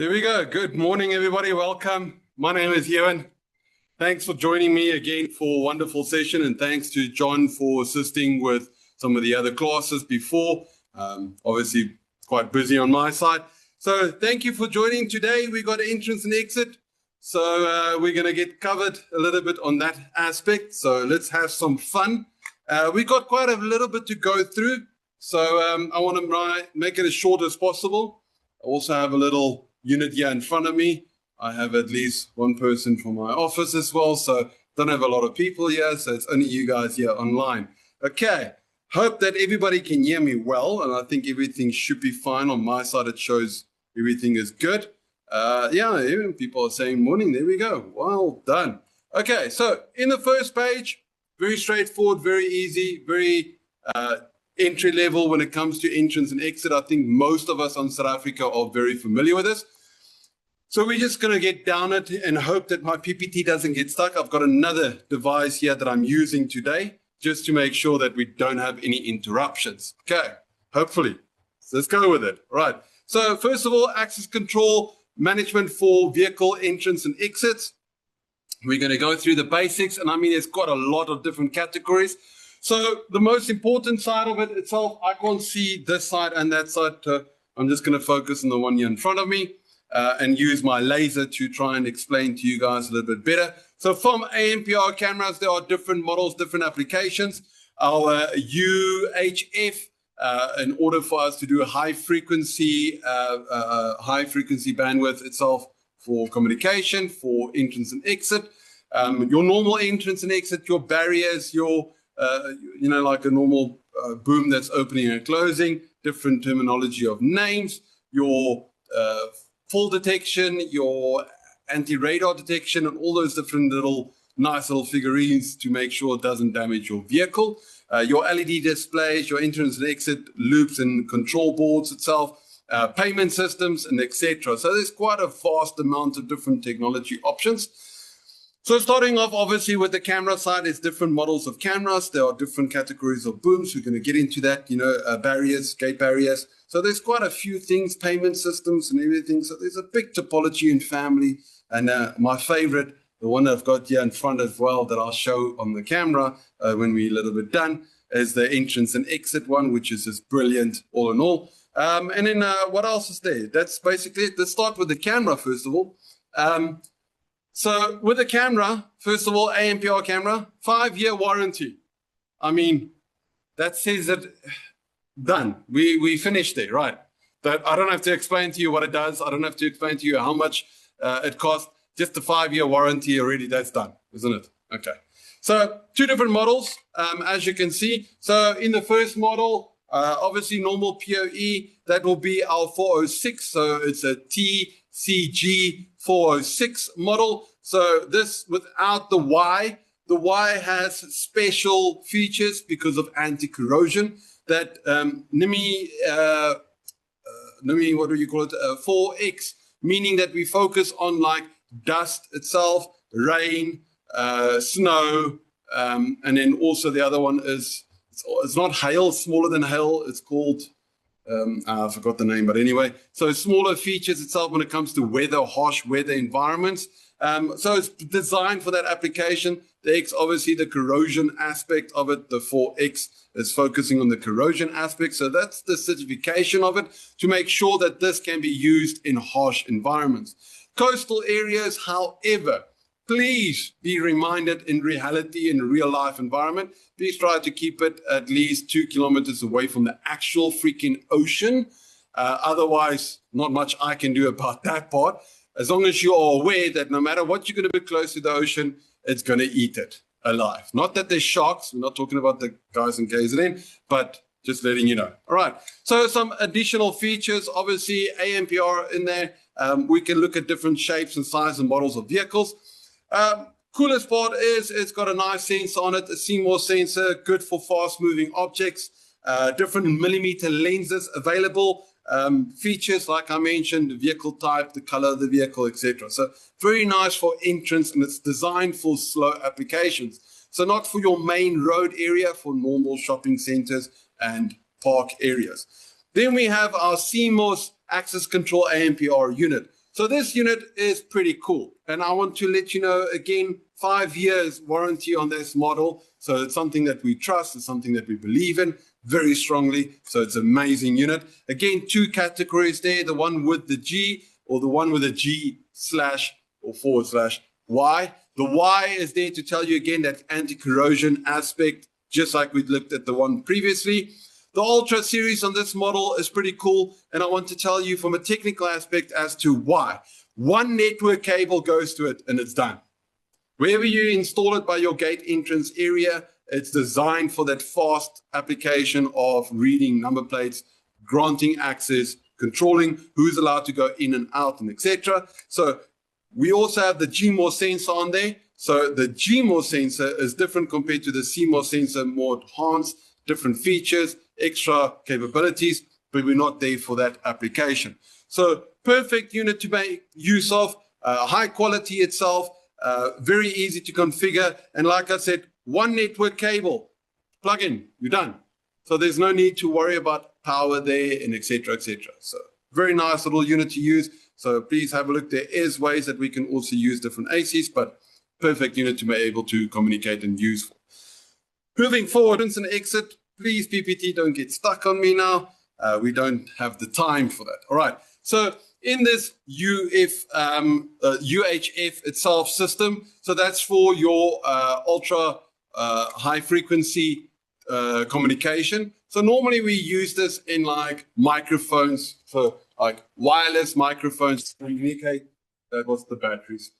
There we go. Good morning, everybody. Welcome. My name is Ewan. Thanks for joining me again for a wonderful session, and thanks to John for assisting with some of the other classes before. Obviously, quite busy on my side. So thank you for joining today. We got entrance and exit. So we're going to get covered a little bit on that aspect. So let's have some fun. We got quite a little bit to go through. So I want to make it as short as possible. I also have a little unit here in front of me. I have at least one person from my office as well, so don't have a lot of people here, so it's only you guys here online. Okay, hope that everybody can hear me well, and I think everything should be fine. On my side, it shows everything is good. Yeah, even people are saying morning. There we go. Well done. Okay, so in the first page, very straightforward, very easy, very entry level when it comes to entrance and exit. I think most of us on South Africa are very familiar with this. So we're just going to get down it and hope that my PPT doesn't get stuck. I've got another device here that I'm using today just to make sure that we don't have any interruptions. Okay, hopefully. So let's go with it. All right. So first of all, access control management for vehicle entrance and exits. We're going to go through the basics. And I mean, there's quite a lot of different categories. So the most important side of it itself, I can't see this side and that side. I'm just going to focus on the one here in front of me and use my laser to try and explain to you guys a little bit better. So from ANPR cameras, there are different models, different applications. Our UHF, in order for us to do a high frequency bandwidth itself for communication, for entrance and exit. Your normal entrance and exit, your barriers, your like a normal boom that's opening and closing, different terminology of names, your fall detection, your anti-radar detection, and all those different nice little figurines to make sure it doesn't damage your vehicle. Your LED displays, your entrance and exit loops and control boards itself, payment systems, and etc. So there's quite a vast amount of different technology options. So starting off, obviously, with the camera side, there's different models of cameras. There are different categories of booms. We're going to get into that, barriers, gate barriers. So there's quite a few things, payment systems and everything. So there's a big topology and family. And my favorite, the one that I've got here in front as well that I'll show on the camera when we're a little bit done, is the entrance and exit one, which is just brilliant all in all. And then what else is there? That's basically it. Let's start with the camera, first of all. So with the camera, first of all, ANPR camera, 5-year warranty. I mean, that says it done. We finished there, right? That I don't have to explain to you what it does. I don't have to explain to you how much it costs. Just the 5-year warranty already, that's done, isn't it? Okay. So 2 different models, as you can see. So in the first model, obviously normal PoE, that will be our 406. So it's a TCG 406 model. So this without the Y. The Y has special features because of anti-corrosion that NIMI, what do you call it? 4X, meaning that we focus on like dust itself, rain, snow, and then also the other one is, it's not hail, smaller than hail. It's called, I forgot the name, but anyway. So smaller features itself when it comes to weather, harsh weather environments. So it's designed for that application. The X, obviously the corrosion aspect of it, the 4X is focusing on the corrosion aspect. So that's the certification of it to make sure that this can be used in harsh environments. Coastal areas, however, please be reminded in reality, in real life environment, please try to keep it at least 2 kilometers away from the actual freaking ocean. Otherwise, not much I can do about that part. As long as you are aware that no matter what you're going to be close to the ocean, it's going to eat it alive. Not that there's sharks. We're not talking about the guys in KZN, but just letting you know. All right. So some additional features, obviously ANPR in there. We can look at different shapes and sizes and models of vehicles. Coolest part is it's got a nice sensor on it, a CMOS sensor, good for fast moving objects, different millimeter lenses available. Features like I mentioned, the vehicle type, the color of the vehicle, etc. So very nice for entrance, and it's designed for slow applications. So not for your main road area, for normal shopping centers and park areas. Then we have our CMOS access control ANPR unit. So this unit is pretty cool. And I want to let you know, again, 5 years warranty on this model. So it's something that we trust, it's something that we believe in very strongly. So it's an amazing unit. Again, 2 categories there, the one with the G or the one with a G/ or /Y. The Y is there to tell you again that anti-corrosion aspect, just like we looked at the one previously. The Ultra series on this model is pretty cool, and I want to tell you from a technical aspect as to why. One network cable goes to it and it's done. Wherever you install it by your gate entrance area, it's designed for that fast application of reading number plates, granting access, controlling who's allowed to go in and out, and etc. So we also have the GMOS sensor on there. So the GMOS sensor is different compared to the CMOS sensor, more advanced, different features, extra capabilities, but we're not there for that application. So perfect unit to make use of, high quality itself, very easy to configure. And like I said, one network cable, plug in, you're done. So there's no need to worry about power there and etc. etc. So very nice little unit to use. So please have a look. There is ways that we can also use different ACs, but perfect unit to be able to communicate and use for. Moving forward, entrance and exit. Please, PPT, don't get stuck on me now. We don't have the time for that. All right. So in this UHF itself system, so that's for your ultra high frequency communication. So normally we use this in like microphones, so like wireless microphones to communicate. That was the batteries.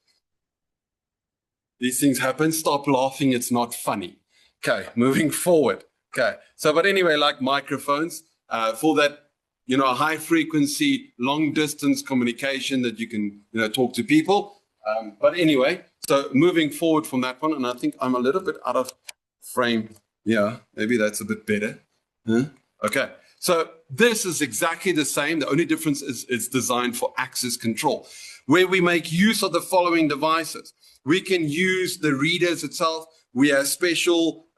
These things happen. Stop laughing. It's not funny. Okay, moving forward. Okay, so but anyway, like microphones for that, you know, high frequency, long distance communication that you can, you know, talk to people. But anyway, so moving forward from that one, and I think I'm a little bit out of frame. Yeah, maybe that's a bit better. Huh? Okay, so this is exactly the same. The only difference is it's designed for access control, where we make use of the following devices. We can use the readers itself. We have special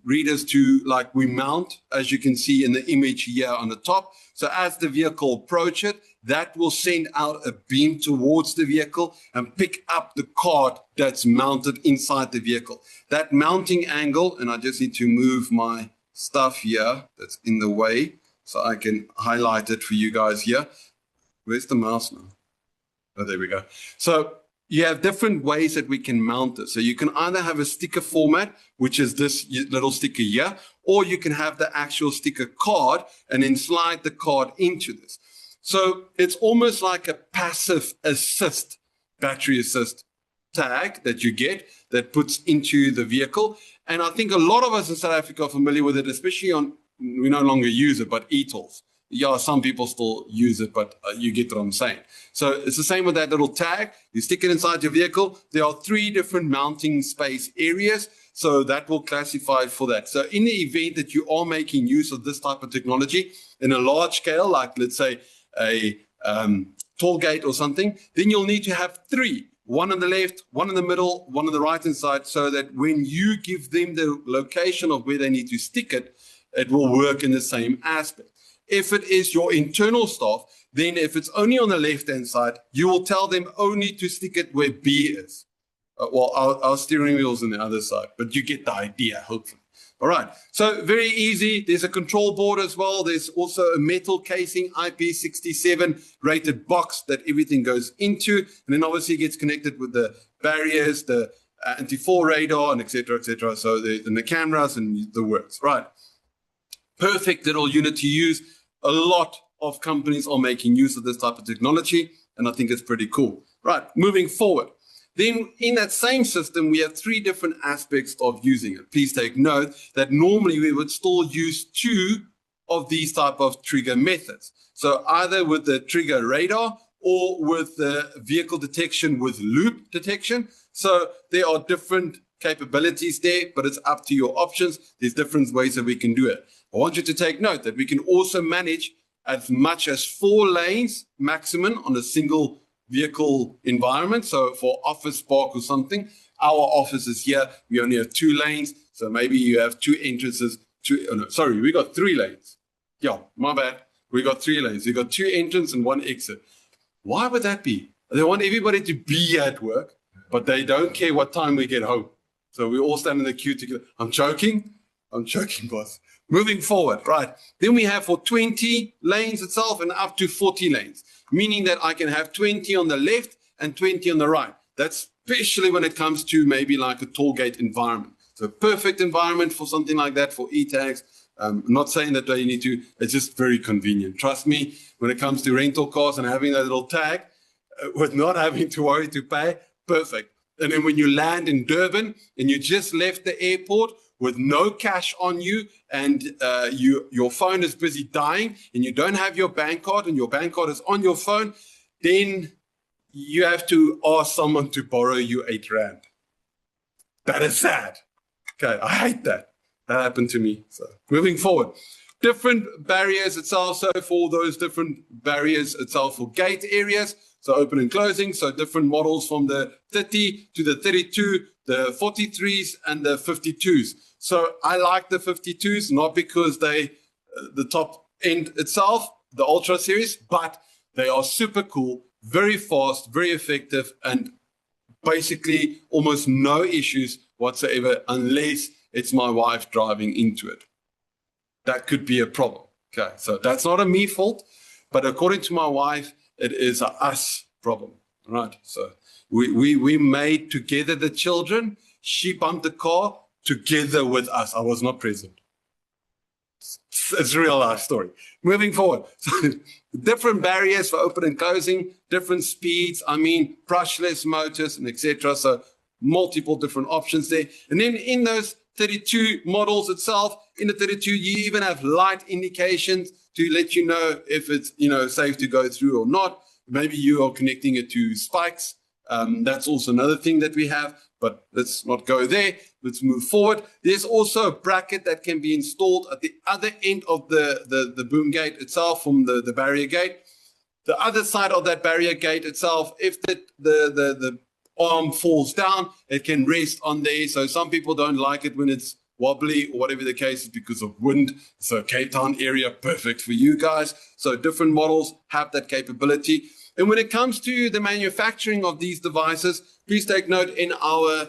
readers to, like, we mount, as you can see in the image here on the top. So as the vehicle approaches it, that will send out a beam towards the vehicle and pick up the card that's mounted inside the vehicle. That mounting angle, and I just need to move my stuff here that's in the way so I can highlight it for you guys here. Where's the mouse now? Oh, there we go. So you have different ways that we can mount this. So you can either have a sticker format, which is this little sticker here, or you can have the actual sticker card and then slide the card into this. So it's almost like a passive assist, battery assist tag that you get that puts into the vehicle. And I think a lot of us in South Africa are familiar with it, especially on, we no longer use it, but e-tools. Yeah, some people still use it, but you get what I'm saying. So it's the same with that little tag. You stick it inside your vehicle. There are 3 different mounting space areas. So that will classify for that. So in the event that you are making use of this type of technology in a large scale, like let's say a toll gate or something, then you'll need to have 3. One on the left, one in the middle, one on the right-hand side, so that when you give them the location of where they need to stick it, it will work in the same aspect. If it is your internal staff, then if it's only on the left-hand side, you will tell them only to stick it where B is. Well, our steering wheel's on the other side, but you get the idea, hopefully. All right, so very easy. There's a control board as well. There's also a metal casing, IP67 rated box that everything goes into. And then obviously it gets connected with the barriers, the anti-fall radar, and et cetera, et cetera. So the cameras and the works, right? Perfect little unit to use. A lot of companies are making use of this type of technology, and I think it's pretty cool. Right, moving forward. Then in that same system, we have 3 different aspects of using it. Please take note that normally we would still use 2 of these type of trigger methods. So either with the trigger radar or with the vehicle detection with loop detection. So there are different capabilities there, but it's up to your options. There's different ways that we can do it. I want you to take note that we can also manage as much as 4 lanes maximum on a single vehicle environment. So for office park or something, our office is here. We only have 2 lanes. So maybe you have 2 entrances. We got 3 lanes. Yeah, my bad. We got 3 lanes. We got 2 entrances and 1 exit. Why would that be? They want everybody to be at work, but they don't care what time we get home. So we all stand in the queue together. I'm joking, boss. Moving forward, right. Then we have for 20 lanes itself and up to 40 lanes, meaning that I can have 20 on the left and 20 on the right. That's especially when it comes to maybe like a toll gate environment. So perfect environment for something like that for e-tags. I'm not saying that you need to, it's just very convenient. Trust me, when it comes to rental cars and having that little tag with not having to worry to pay, perfect. And then when you land in Durban and you just left the airport with no cash on you and your phone is busy dying and you don't have your bank card and your bank card is on your phone, then you have to ask someone to borrow you 8 rand. That is sad. Okay, I hate that. That happened to me. So moving forward, different barriers itself. So for those different barriers itself for gate areas, so open and closing. So different models from the 30 to the 32, the 43s and the 52s. So I like the 52s, not because they, the top end itself, the Ultra series, but they are super cool, very fast, very effective, and basically almost no issues whatsoever unless it's my wife driving into it. That could be a problem. Okay, so that's not a me fault, but according to my wife, it is a us problem. Right? So we made together the children. She bumped the car together with us. I was not present. It's a real life story. Moving forward, so different barriers for open and closing, different speeds. I mean, brushless motors and etc. So multiple different options there. And then in those 32 models itself, in the 32, you even have light indications to let you know if it's safe to go through or not. Maybe you are connecting it to spikes. That's also another thing that we have, but let's not go there. Let's move forward. There's also a bracket that can be installed at the other end of the boom gate itself from the barrier gate. The other side of that barrier gate itself, if the arm falls down, it can rest on there. So some people don't like it when it's wobbly or whatever the case is because of wind. So Cape Town area, perfect for you guys. So different models have that capability. And when it comes to the manufacturing of these devices, please take note in our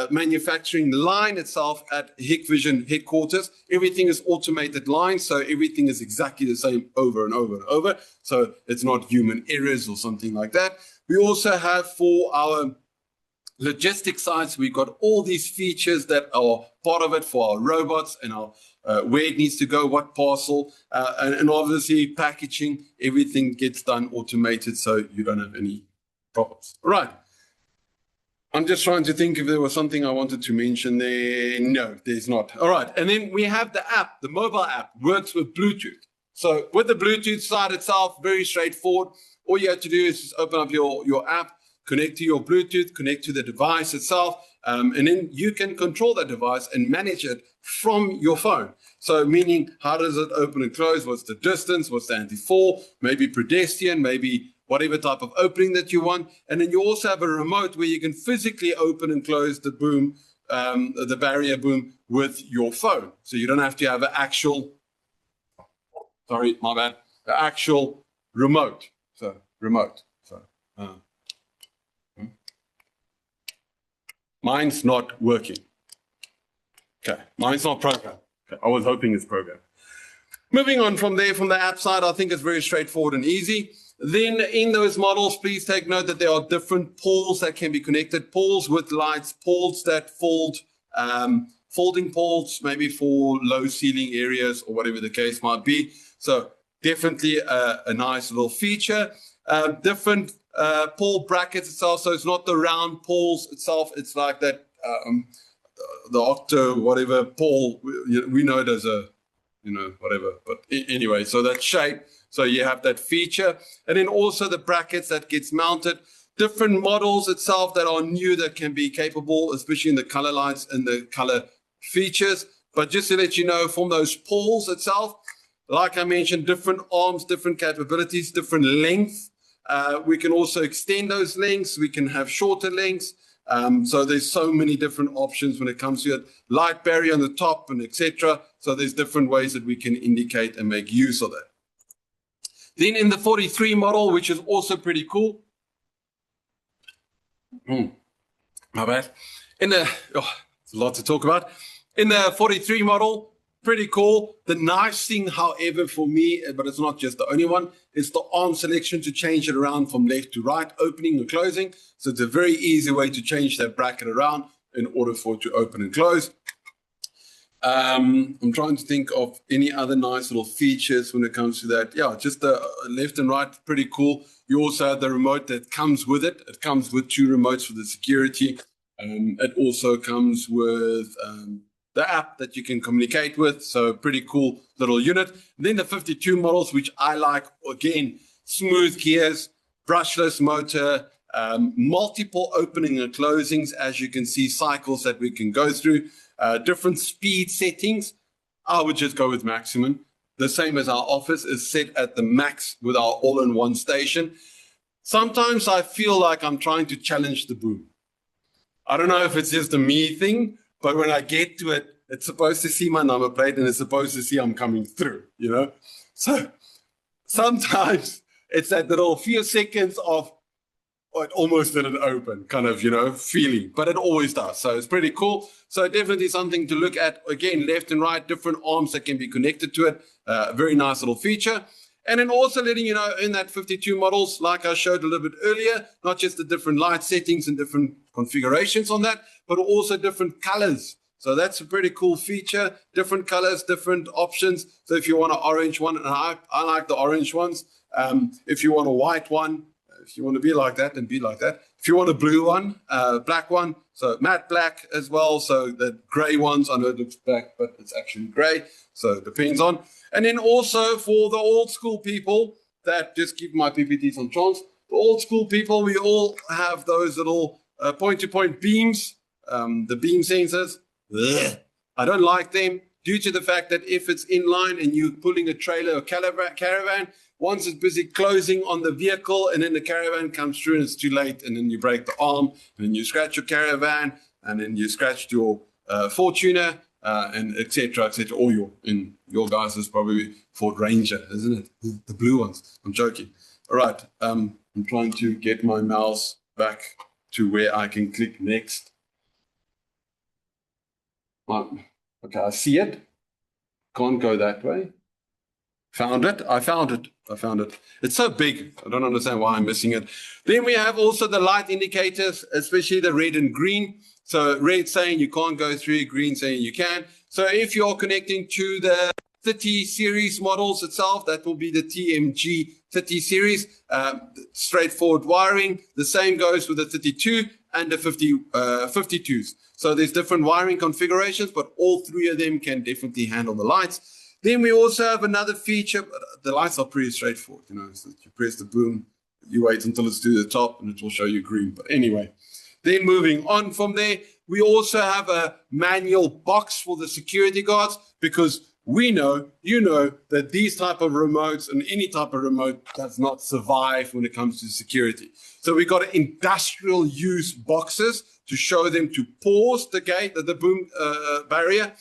manufacturing line itself at Hikvision headquarters, everything is automated line, so everything is exactly the same over and over and over. So it's not human errors or something like that. We also have for our logistics sites, we've got all these features that are part of it for our robots and our where it needs to go, what parcel, and obviously packaging, everything gets done automated so you don't have any problems. All right. I'm just trying to think if there was something I wanted to mention there. No, there's not. All right. And then we have the app, the mobile app, works with Bluetooth. So with the Bluetooth side itself, very straightforward. All you have to do is just open up your app, connect to your Bluetooth, connect to the device itself, and then you can control that device and manage it from your phone. So meaning, how does it open and close? What's the distance? What's the anti-fall? Maybe pedestrian, maybe whatever type of opening that you want. And then you also have a remote where you can physically open and close the boom, the barrier boom with your phone. So you don't have to have an actual, sorry, my bad, the actual remote. So remote. So mine's not working. Okay, mine's not programmed. Okay, I was hoping it's programmed. Moving on from there, from the app side, I think it's very straightforward and easy. Then in those models, please take note that there are different poles that can be connected, poles with lights, poles that fold, folding poles, maybe for low ceiling areas or whatever the case might be. So definitely a nice little feature. Different pole brackets itself, so it's not the round poles itself, it's like that, the octo, whatever pole, we know it as a, whatever, but anyway, so that shape. So you have that feature. And then also the brackets that gets mounted. Different models itself that are new that can be capable, especially in the color lights and the color features. But just to let you know, from those poles itself, like I mentioned, different arms, different capabilities, different length. We can also extend those lengths. We can have shorter lengths. So there's so many different options when it comes to it. Light barrier on the top and etc. So there's different ways that we can indicate and make use of that. Then in the 43 model, which is also pretty cool. My bad. There's a lot to talk about. In the 43 model, pretty cool. The nice thing, however, for me, but it's not just the only one, is the arm selection to change it around from left to right, opening and closing. So it's a very easy way to change that bracket around in order for it to open and close. I'm trying to think of any other nice little features when it comes to that. Yeah, just the left and right, pretty cool. You also have the remote that comes with it. It comes with 2 remotes for the security. It also comes with the app that you can communicate with. So pretty cool little unit. And then the 52 models, which I like, again, smooth gears, brushless motor, multiple opening and closings, as you can see, cycles that we can go through. Different speed settings. I would just go with maximum. The same as our office is set at the max with our all-in-one station. Sometimes I feel like I'm trying to challenge the boom. I don't know if it's just a me thing, but when I get to it, it's supposed to see my number plate and it's supposed to see I'm coming through, you know? So sometimes it's that little few seconds of, oh, it almost didn't open kind of, feeling, but it always does. So it's pretty cool. So definitely something to look at. Again, left and right, different arms that can be connected to it. Very nice little feature. And then also letting you know in that 52 models, like I showed a little bit earlier, not just the different light settings and different configurations on that, but also different colors. So that's a pretty cool feature. Different colors, different options. So if you want an orange one, and I like the orange ones. If you want a white one, if you want to be like that, then be like that. If you want a blue one, black one, so matte black as well. So the gray ones, I know it looks black, but it's actually gray. So it depends on. And then also for the old school people that just keep my PPTs on chance, the old school people, we all have those little point-to-point beams, the beam sensors. Ugh. I don't like them due to the fact that if it's in line and you're pulling a trailer or caravan, once it's busy closing on the vehicle and then the caravan comes through and it's too late and then you break the arm and then you scratch your caravan and then you scratched your Fortuner and etc. etc. Or your guys is probably Ford Ranger, isn't it? The blue ones. I'm joking. All right. I'm trying to get my mouse back to where I can click next. Okay, I see it. Can't go that way. Found it. I found it. It's so big. I don't understand why I'm missing it. Then we have also the light indicators, especially the red and green. So red saying you can't go through, green saying you can. So if you're connecting to the 30 series models itself, that will be the TMG 30 series, straightforward wiring. The same goes with the 32 and the 52s. So there's different wiring configurations, but all 3 of them can definitely handle the lights. Then we also have another feature. The lights are pretty straightforward. So you press the boom, you wait until it's to the top, and it will show you green. But anyway, then moving on from there, we also have a manual box for the security guards because we know, that these type of remotes and any type of remote does not survive when it comes to security. So we got industrial use boxes to show them to pause the gate, the boom barrier.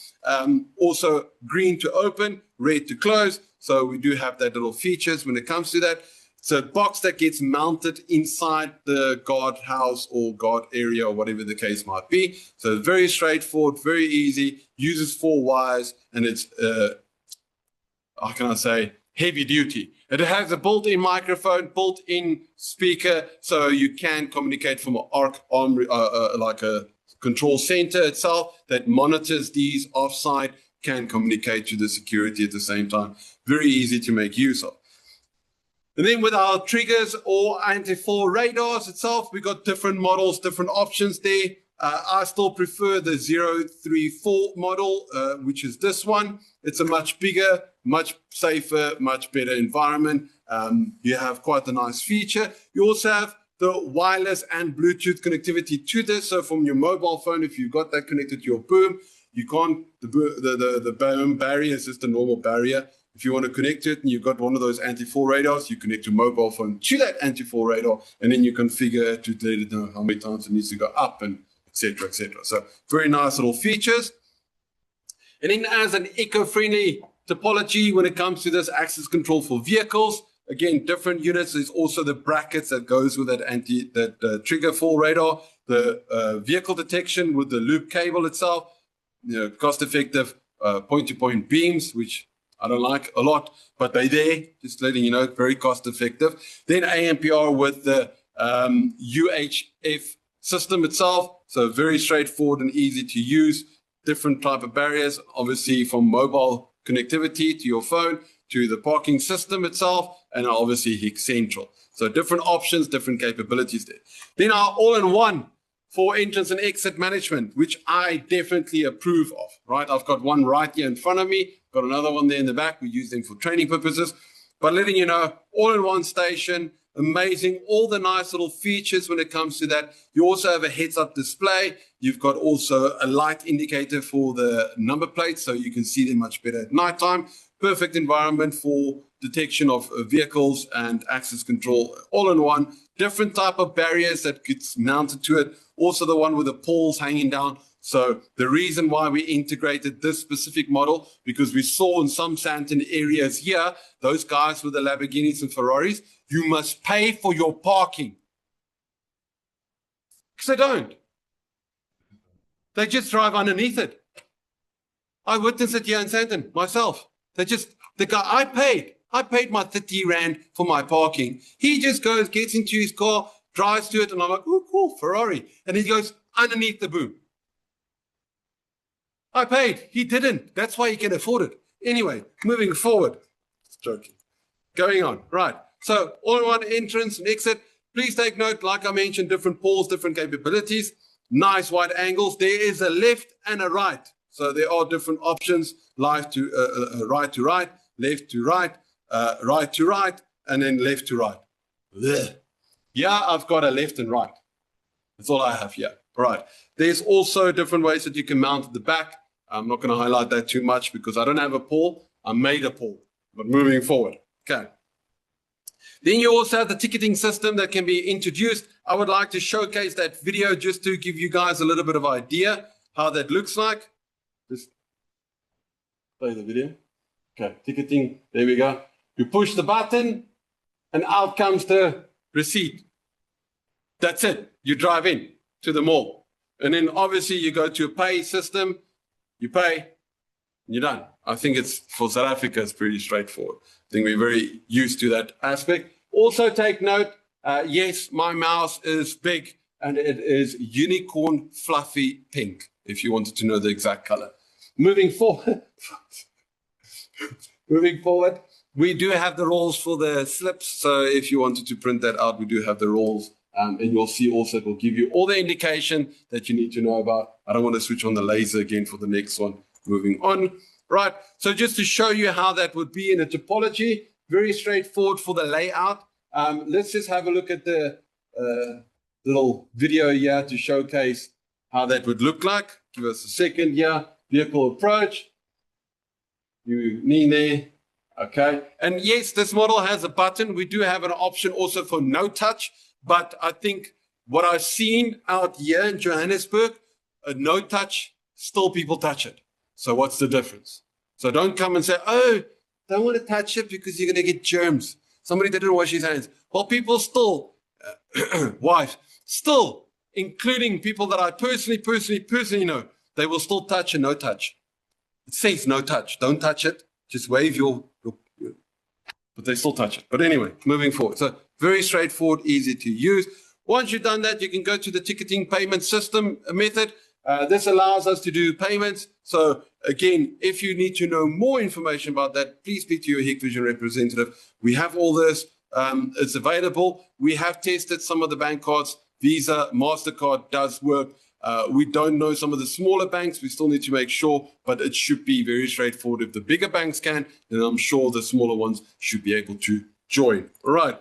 Also green to open, red to close. So we do have that little features when it comes to that. It's a box that gets mounted inside the guard house or guard area or whatever the case might be. So very straightforward, very easy, uses 4 wires, and it's, how can I say, heavy duty. It has a built-in microphone, built-in speaker, so you can communicate from like a control center itself that monitors these offsite, can communicate to the security at the same time. Very easy to make use of. And then with our triggers or anti-fall radars itself, we got different models, different options there. I still prefer the 034 model, which is this one. It's a much bigger, much safer, much better environment. You have quite a nice feature. You also have the wireless and Bluetooth connectivity to this. So from your mobile phone, if you've got that connected to your boom, you can't, the boom barrier is just a normal barrier. If you want to connect it and you've got one of those anti-fall radars, you connect your mobile phone to that anti-fall radar, and then you configure it to let it know how many times it needs to go up and etc. etc. So very nice little features. And then as an eco-friendly topology when it comes to this access control for vehicles, Again, different units. There's also the brackets that goes with that trigger fall radar, the vehicle detection with the loop cable itself, cost-effective point-to-point beams, which I don't like a lot, but they're there, just letting you know, very cost-effective. Then ANPR with the UHF system itself, so very straightforward and easy to use. Different type of barriers, obviously from mobile connectivity to your phone, to the parking system itself, and obviously HIC Central. So different options, different capabilities there. Then our all-in-one for entrance and exit management, which I definitely approve of, right? I've got one right here in front of me, got another one there in the back. We use them for training purposes, but letting you know, all-in-one station, amazing, all the nice little features when it comes to that. You also have a heads-up display. You've got also a light indicator for the number plates, so you can see them much better at nighttime. Perfect environment for detection of vehicles and access control, all in one. Different type of barriers that gets mounted to it. Also the one with the poles hanging down. So the reason why we integrated this specific model, because we saw in some Sandton areas here, those guys with the Lamborghinis and Ferraris, you must pay for your parking. Because they don't. They just drive underneath it. I witnessed it here in Sandton myself. The guy, I paid my 30 Rand for my parking. He just goes, gets into his car, drives to it, and I'm like, oh, cool, Ferrari. And he goes underneath the boom. I paid. He didn't. That's why he can afford it. Anyway, moving forward. Just joking. Going on. Right. So all-in-one entrance and exit. Please take note, like I mentioned, different poles, different capabilities, nice wide angles. There is a left and a right. So there are different options, right to right, left to right, right to right, and then left to right. Blech. Yeah, I've got a left and right. That's all I have here. All right. There's also different ways that you can mount at the back. I'm not going to highlight that too much because I don't have a pole. I made a pole, but moving forward. Okay. Then you also have the ticketing system that can be introduced. I would like to showcase that video just to give you guys a little bit of idea how that looks like. Just play the video. Okay, ticketing, there we go. You push the button and out comes the receipt. That's it. You drive in to the mall. And then obviously you go to a pay system, you pay, and you're done. I think it's for South Africa, it's pretty straightforward. I think we're very used to that aspect. Also take note, yes, my mouse is big and it is unicorn fluffy pink, if you wanted to know the exact color. Moving forward, we do have the rolls for the slips. So if you wanted to print that out, we do have the rolls. And you'll see also it will give you all the indication that you need to know about. I don't want to switch on the laser again for the next one. Moving on. Right. So just to show you how that would be in a topology, very straightforward for the layout. Let's just have a look at the little video here to showcase how that would look like. Give us a second here. Vehicle approach. You need there. Okay. And yes, this model has a button. We do have an option also for no touch. But I think what I've seen out here in Johannesburg, a no touch, still people touch it. So what's the difference? So don't come and say, oh, don't want to touch it because you're going to get germs. Somebody didn't wash his hands. Well, people still, still, including people that I personally know, they will still touch a no touch. It says no touch. Don't touch it. Just wave your but they still touch it. But anyway, moving forward. So very straightforward, easy to use. Once you've done that, you can go to the ticketing payment system method. This allows us to do payments. So again, if you need to know more information about that, please speak to your Hikvision representative. We have all this. It's available. We have tested some of the bank cards. Visa, MasterCard does work. We don't know some of the smaller banks. We still need to make sure, but it should be very straightforward. If the bigger banks can, then I'm sure the smaller ones should be able to join. All right.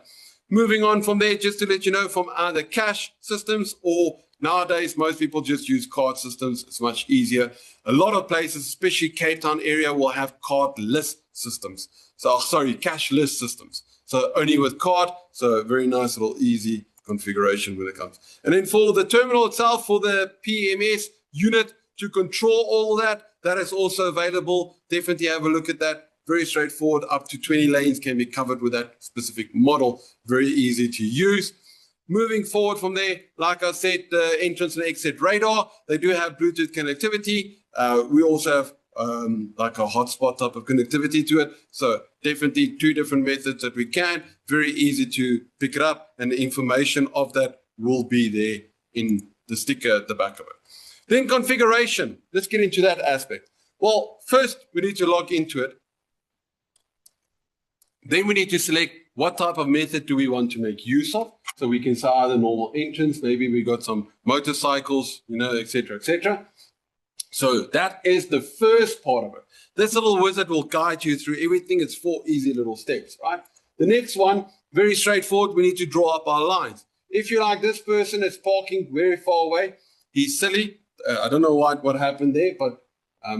Moving on from there, just to let you know, from either cash systems or nowadays, most people just use card systems. It's much easier. A lot of places, especially Cape Town area, will have cardless systems. So, sorry, cashless systems. So only with card. So very nice little easy configuration when it comes. And then for the terminal itself, for the PMS unit to control all that, that is also available. Definitely have a look at that. very straightforward. Up to 20 lanes can be covered with that specific model. Very easy to use. Moving forward from there, like I said, the entrance and exit radar, they do have Bluetooth connectivity. We also have like a hotspot type of connectivity to it. So definitely two different methods that we can. Very easy to pick it up, and the information of that will be there in the sticker at the back of it. Then configuration. Let's get into that aspect. Well, first we need to log into it. Then we need to select what type of method do we want to make use of. So we can say either normal entrance, maybe we got some motorcycles, etc., etc. So that is the first part of it. This little wizard will guide you through everything. It's 4 easy little steps, right? The next one, very straightforward. We need to draw up our lines. If you're like this person that's parking very far away, he's silly. I don't know what happened there, but I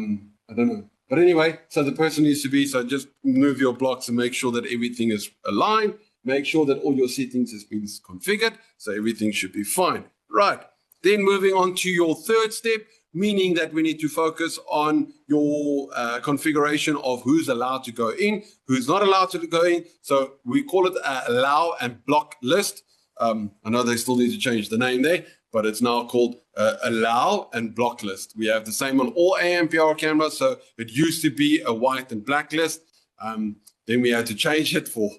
don't know. But anyway, so the person needs to be, so just move your blocks and make sure that everything is aligned. Make sure that all your settings has been configured, so everything should be fine. Right, then moving on to your third step, meaning that we need to focus on your configuration of who's allowed to go in, who's not allowed to go in. So we call it allow and block list. I know they still need to change the name there, but it's now called allow and block list. We have the same on all ANPR cameras. So it used to be a white and black list. Then we had to change it for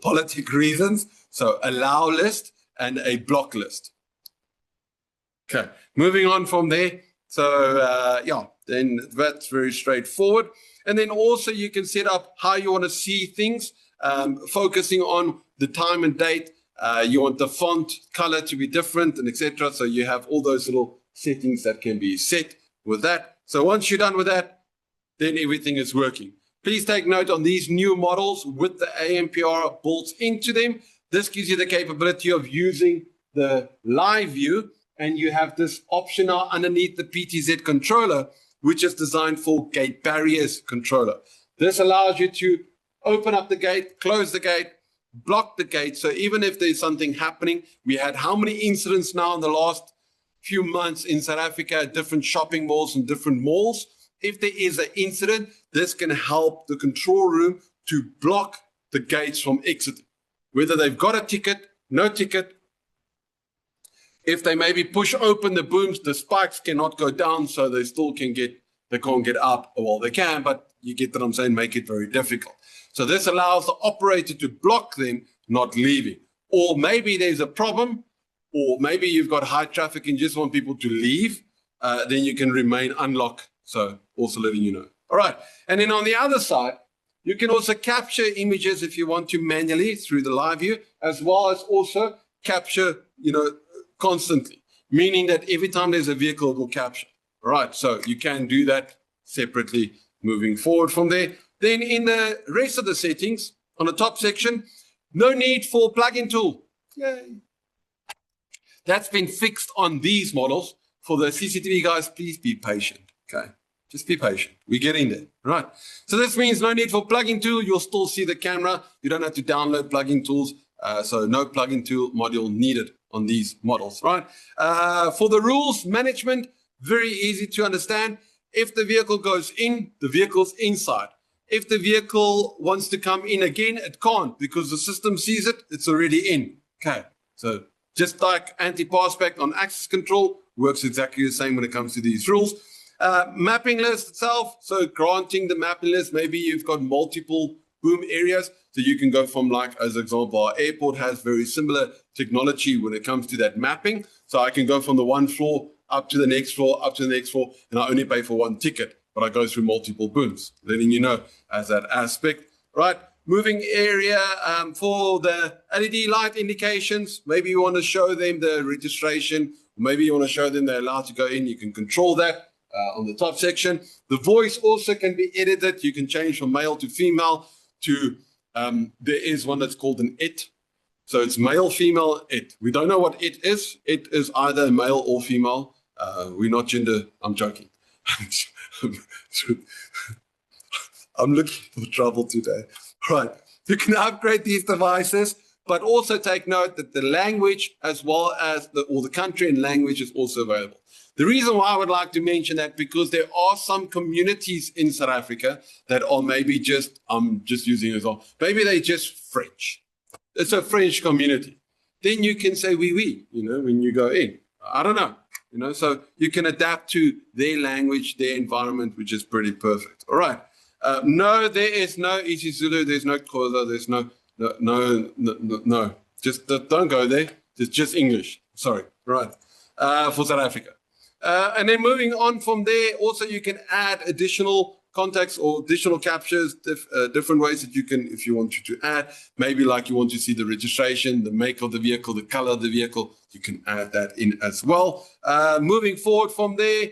politic reasons. So allow list and a block list. Okay, moving on from there. So yeah, then that's very straightforward. And then also you can set up how you want to see things, focusing on the time and date. You want the font color to be different and etc. So you have all those little settings that can be set with that. So once you're done with that, then everything is working. Please take note on these new models with the ANPR built into them. This gives you the capability of using the live view, and you have this option now underneath the PTZ controller, which is designed for gate barriers controller. This allows you to open up the gate, close the gate, block the gate. So even if there's something happening, we had how many incidents now in the last few months in South Africa at different shopping malls and different malls. If there is an incident, this can help the control room to block the gates from exiting. Whether they've got a ticket, no ticket. If they maybe push open the booms, the spikes cannot go down, so they still can get, they can't get up. Well, they can, but you get what I'm saying, make it very difficult. So this allows the operator to block them not leaving. Or maybe there's a problem, or maybe you've got high traffic and just want people to leave, then you can remain unlocked. So also letting you know. All right. And then on the other side, you can also capture images if you want to manually through the live view, as well as also capture, constantly, meaning that every time there's a vehicle, it will capture. All right. So you can do that separately moving forward from there. Then in the rest of the settings, on the top section, no need for plugin tool. Yay. That's been fixed on these models. For the CCTV guys, please be patient. Okay, just be patient. We're getting there, right? So this means no need for plugin tool. You'll still see the camera. You don't have to download plugin tools. So no plugin tool module needed on these models, right? For the rules management, very easy to understand. If the vehicle goes in, the vehicle's inside. If the vehicle wants to come in again, it can't because the system sees it, it's already in. Okay, so just like anti-passback on access control, works exactly the same when it comes to these rules. Mapping list itself, so granting the mapping list, maybe you've got multiple boom areas, so you can go from, like, as an example, our airport has very similar technology when it comes to that mapping. So I can go from the one floor up to the next floor, up to the next floor, and I only pay for one ticket, but I go through multiple booms, letting you know as that aspect, right? Moving area for the LED light indications, maybe you want to show them the registration, maybe you want to show them they're allowed to go in, you can control that. On the top section. The voice also can be edited. You can change from male to female to, there is one that's called an it. So it's male, female, it. We don't know what it is. It is either male or female. We're not gender. I'm joking. I'm looking for trouble today. Right. You can upgrade these devices, but also take note that the language as well as the country and language is also available. The reason why I would like to mention that, because there are some communities in South Africa that are maybe just, I'm just using it as well, maybe they're just French. It's a French community. Then you can say oui, when you go in. I don't know, so you can adapt to their language, their environment, which is pretty perfect. All right. No, there is no isiZulu, there's no Xhosa, there's no. Just don't go there. It's just English. Sorry. Right. For South Africa. And then moving on from there, also you can add additional contacts or additional captures, different ways that you can, if you want to add, maybe like you want to see the registration, the make of the vehicle, the color of the vehicle, you can add that in as well. Moving forward from there,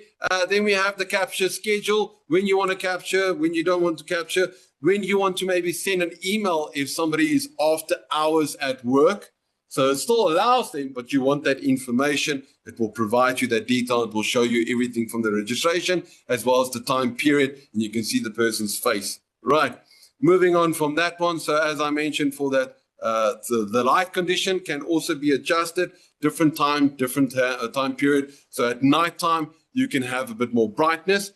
then we have the capture schedule, when you want to capture, when you don't want to capture, when you want to maybe send an email if somebody is after hours at work. So it still allows them, but you want that information. It will provide you that detail. It will show you everything from the registration as well as the time period, and you can see the person's face. Right. Moving on from that one. So as I mentioned, for that, the light condition can also be adjusted, different time, different time period. So at nighttime, you can have a bit more brightness.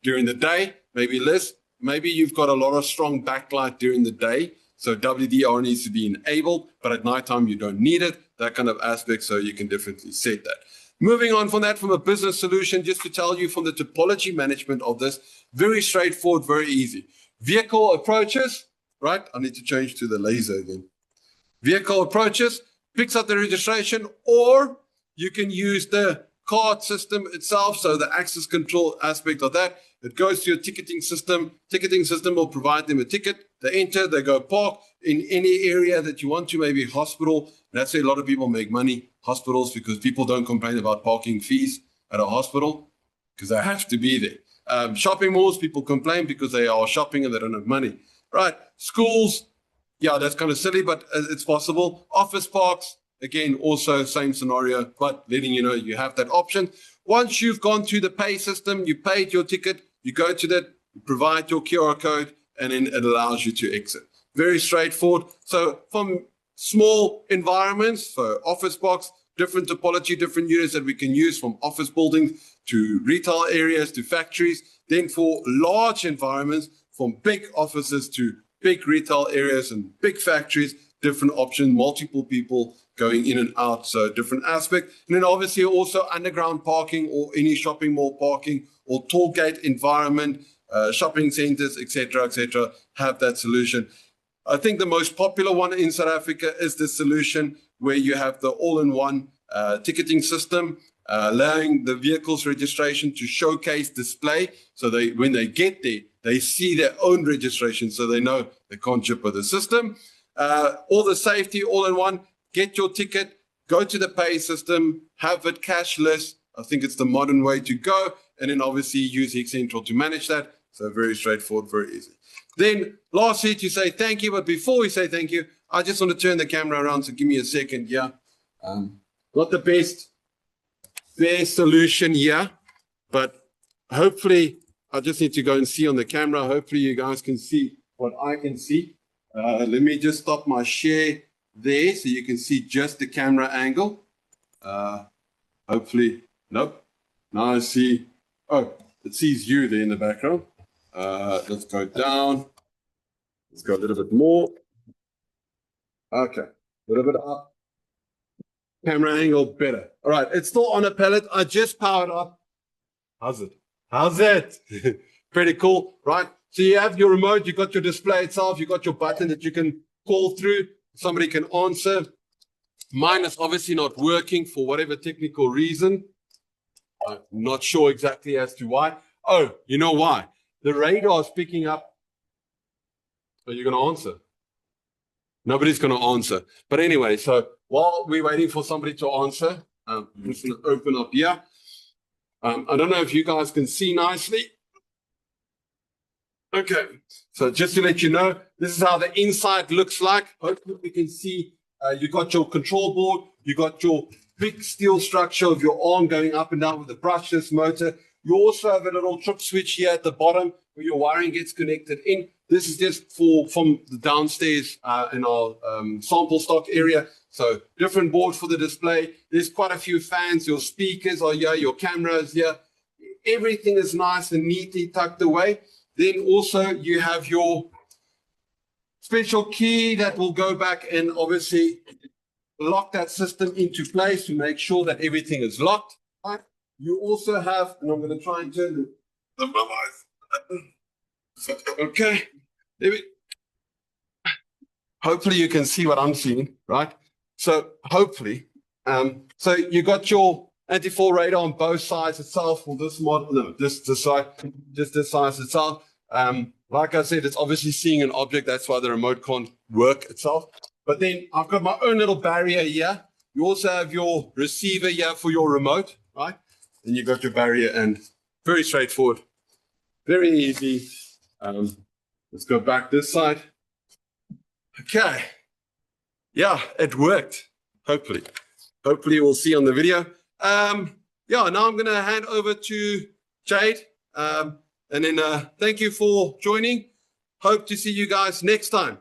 During the day, maybe less. Maybe you've got a lot of strong backlight during the day. So WDR needs to be enabled, but at nighttime you don't need it, that kind of aspect, so you can definitely set that. Moving on from that, from a business solution, just to tell you from the topology management of this, very straightforward, very easy. Vehicle approaches, right? I need to change to the laser again. Vehicle approaches, picks up the registration, or you can use the card system itself, so the access control aspect of that. It goes to your ticketing system. Ticketing system will provide them a ticket. They enter, they go park in any area that you want to, maybe hospital. That's where a lot of people make money, hospitals, because people don't complain about parking fees at a hospital because they have to be there. Shopping malls, people complain because they are shopping and they don't have money. Right, schools, yeah, that's kind of silly, but it's possible. Office parks, again, also same scenario, but letting you know you have that option. Once you've gone to the pay system, you paid your ticket, you go to that, you provide your QR code, and then it allows you to exit. Very straightforward. So from small environments, so office box, different topology, different units that we can use, from office buildings to retail areas to factories. Then for large environments, from big offices to big retail areas and big factories, different options, multiple people going in and out, so different aspect. And then obviously also underground parking or any shopping mall parking or toll gate environment, shopping centers, etc., have that solution. I think the most popular one in South Africa is the solution where you have the all-in-one ticketing system, allowing the vehicle's registration to showcase display. So when they get there, they see their own registration, so they know they can't chip with the system. All the safety, all in one. Get your ticket, go to the pay system, have it cashless. I think it's the modern way to go. And then obviously use Hikcentrol to manage that. So very straightforward, very easy. Then lastly, to say thank you. But before we say thank you, I just want to turn the camera around. So give me a second. Yeah. Not the best solution here, but hopefully I just need to go and see on the camera. Hopefully you guys can see what I can see. Let me just stop my share there so you can see just the camera angle. Hopefully, nope. Now I see, oh, it sees you there in the background. Let's go down. Let's go a little bit more. Okay, a little bit up. Camera angle better. All right, it's still on a pallet. I just powered up. How's it? How's it? Pretty cool, right? So you have your remote, you got your display itself, you got your button that you can call through. Somebody can answer. Mine is obviously not working for whatever technical reason. I'm not sure exactly as to why. Oh, you know why? The radar is picking up. Are you going to answer? Nobody's going to answer. But anyway, so while we're waiting for somebody to answer, I'm just going to open up here. I don't know if you guys can see nicely. Okay, so just to let you know, this is how the inside looks like. Hopefully we can see you got your control board, you got your big steel structure of your arm going up and down with the brushless motor. You also have a little trip switch here at the bottom where your wiring gets connected in. This is just from the downstairs in our sample stock area. So different board for the display. There's quite a few fans. Your speakers are here, your cameras here. Everything is nice and neatly tucked away. Then also you have your special key that will go back and obviously lock that system into place to make sure that everything is locked. Right? You also have, and I'm going to try and turn the okay. Hopefully you can see what I'm seeing, right? So hopefully, so you got your anti-fall radar on both sides itself for this model, no, this side, just this size itself. Like I said, it's obviously seeing an object. That's why the remote can't work itself. But then I've got my own little barrier here. You also have your receiver here for your remote, right? And you got your barrier, and very straightforward, very easy. Let's go back this side. Okay. Yeah, it worked. Hopefully we'll see on the video. Yeah, now I'm going to hand over to Jade. And then thank you for joining. Hope to see you guys next time.